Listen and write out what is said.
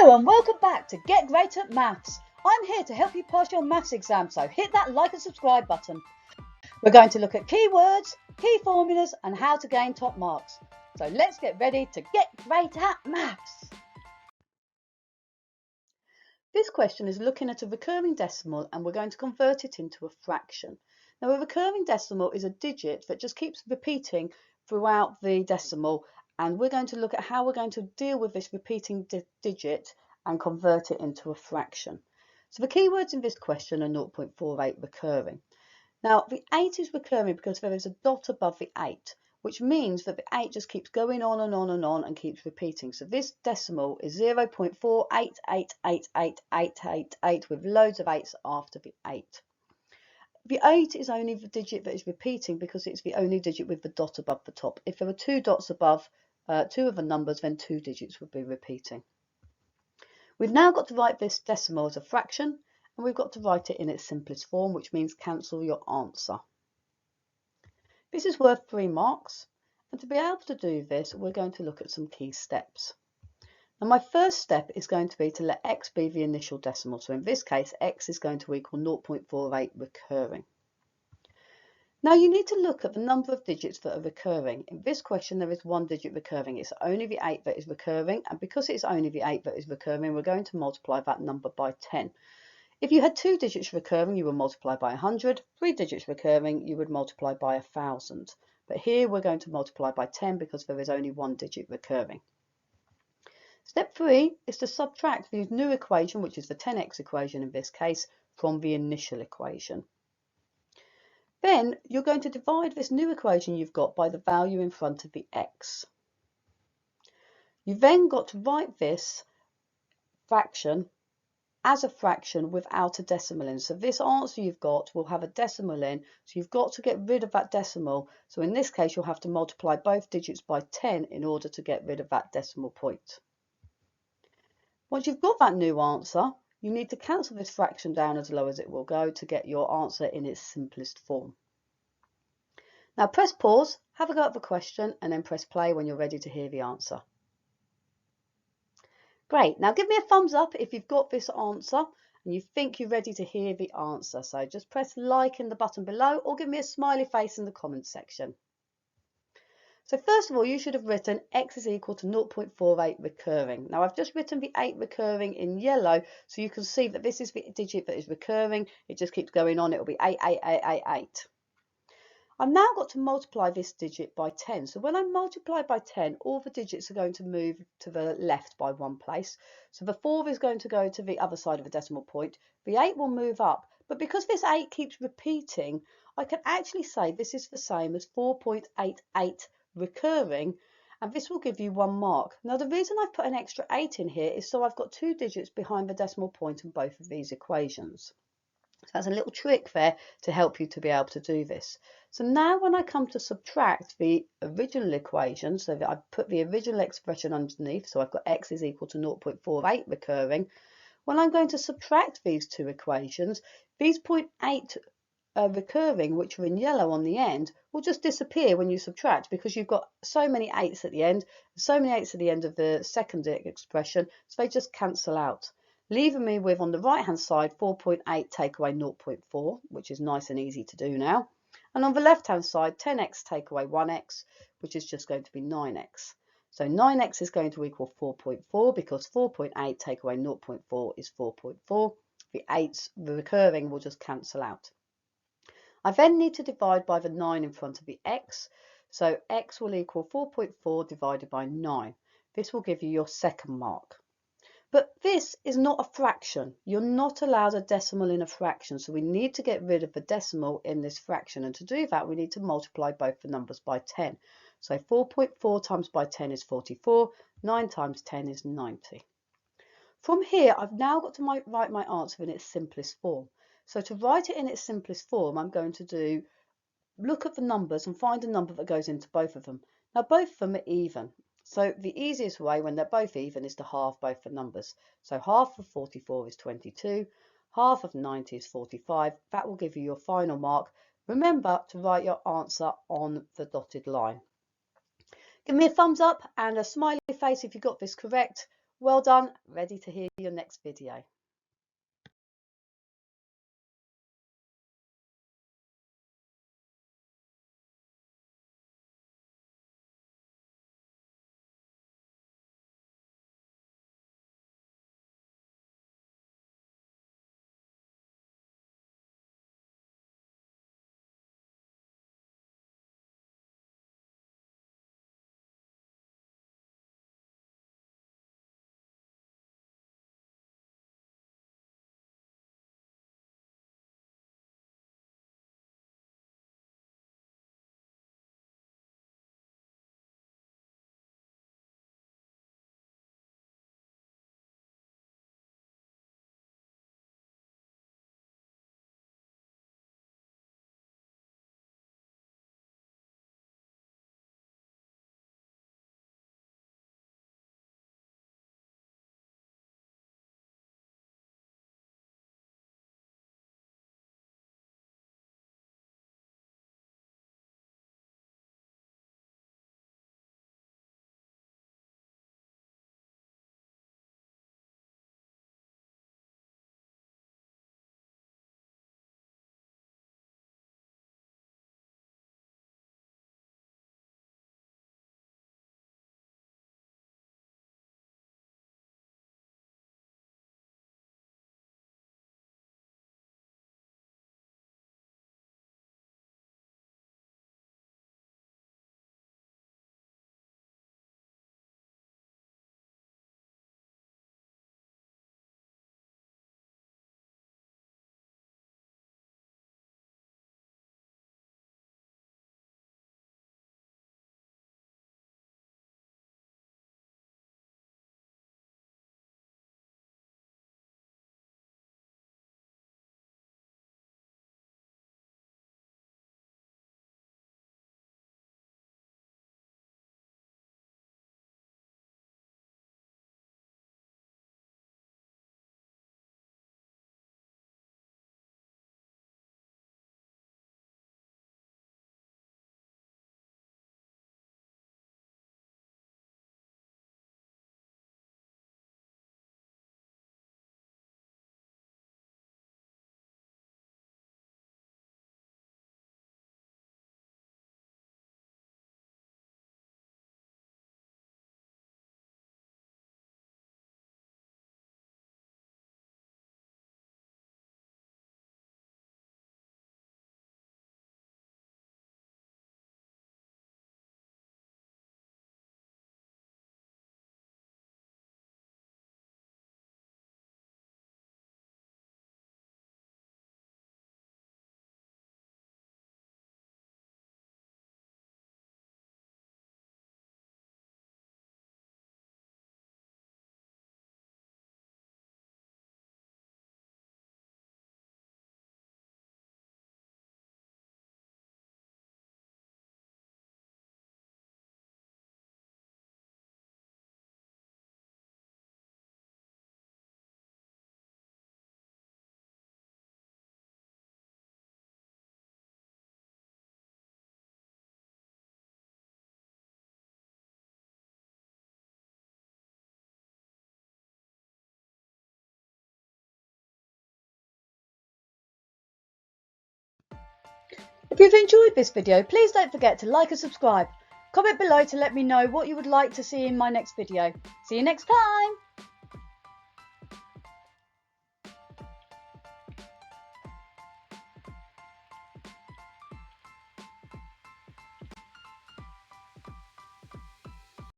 Hello and welcome back to Get Great at Maths. I'm here to help you pass your maths exam, so hit that like and subscribe button. We're going to look at keywords, key formulas and how to gain top marks. So let's get ready to get great at maths. This question is looking at a recurring decimal and we're going to convert it into a fraction. Now a recurring decimal is a digit that just keeps repeating throughout the decimal, and we're going to look at how we're going to deal with this repeating digit and convert it into a fraction. So the keywords in this question are 0.48 recurring. Now the 8 is recurring because there is a dot above the 8, which means that the 8 just keeps going on and on and on and keeps repeating. So this decimal is 0.4888888 with loads of 8s after the 8. The 8 is only the digit that is repeating because it's the only digit with the dot above the top. If there were 2 dots above two of the numbers, then 2 digits would be repeating. We've now got to write this decimal as a fraction, and we've got to write it in its simplest form, which means cancel your answer. This is worth 3 marks, and to be able to do this, we're going to look at some key steps. Now my first step is going to be to let x be the initial decimal. So in this case, x is going to equal 0.48 recurring. Now you need to look at the number of digits that are recurring. In this question, there is 1 digit recurring. It's only the 8 that is recurring, and because it's only the 8 that is recurring, we're going to multiply that number by 10. If you had 2 digits recurring, you would multiply by 100. 3 digits recurring, you would multiply by 1,000. But here we're going to multiply by 10 because there is only 1 digit recurring. Step 3 is to subtract the new equation, which is the 10x equation in this case, from the initial equation. Then you're going to divide this new equation you've got by the value in front of the x. You've then got to write this fraction as a fraction without a decimal in. So this answer you've got will have a decimal in, so you've got to get rid of that decimal. So in this case, you'll have to multiply both digits by 10 in order to get rid of that decimal point. Once you've got that new answer, you need to cancel this fraction down as low as it will go to get your answer in its simplest form. Now press pause, have a go at the question, and then press play when you're ready to hear the answer. Great, now give me a thumbs up if you've got this answer and you think you're ready to hear the answer. So just press like in the button below or give me a smiley face in the comments section. So first of all, you should have written x is equal to 0.48 recurring. Now I've just written the 8 recurring in yellow, so you can see that this is the digit that is recurring. It just keeps going on. It will be 88888. I've now got to multiply this digit by 10. So when I multiply by 10, all the digits are going to move to the left by 1 place. So the 4 is going to go to the other side of the decimal point. The 8 will move up. But because this 8 keeps repeating, I can actually say this is the same as 4.88 recurring, and this will give you 1 mark. Now the reason I've put an extra 8 in here is so I've got 2 digits behind the decimal point in both of these equations. So that's a little trick there to help you to be able to do this. So now when I come to subtract the original equation, so that I've put the original expression underneath, so I've got x is equal to 0.48 recurring, when I'm going to subtract these two equations, these 0.8 recurring, which are in yellow on the end, will just disappear when you subtract because you've got so many 8s at the end, so many 8s at the end of the second expression, so they just cancel out, leaving me with, on the right hand side, 4.8 take away 0.4, which is nice and easy to do now, and on the left hand side, 10x take away 1x, which is just going to be 9x. So 9x is going to equal 4.4 because 4.8 take away 0.4 is 4.4. The 8s, the recurring, will just cancel out. I then need to divide by the 9 in front of the x, so x will equal 4.4 divided by 9. This will give you your second mark. But this is not a fraction. You're not allowed a decimal in a fraction, so we need to get rid of the decimal in this fraction, and to do that we need to multiply both the numbers by 10. So 4.4 times by 10 is 44, 9 times 10 is 90. From here I've now got to write my answer in its simplest form. So to write it in its simplest form, I'm going to look at the numbers and find a number that goes into both of them. Now both of them are even. So the easiest way when they're both even is to halve both the numbers. So half of 44 is 22, half of 90 is 45. That will give you your final mark. Remember to write your answer on the dotted line. Give me a thumbs up and a smiley face if you got this correct, Well done, ready to hear your next video. If you've enjoyed this video, please don't forget to like and subscribe. Comment below to let me know what you would like to see in my next video. See you next time!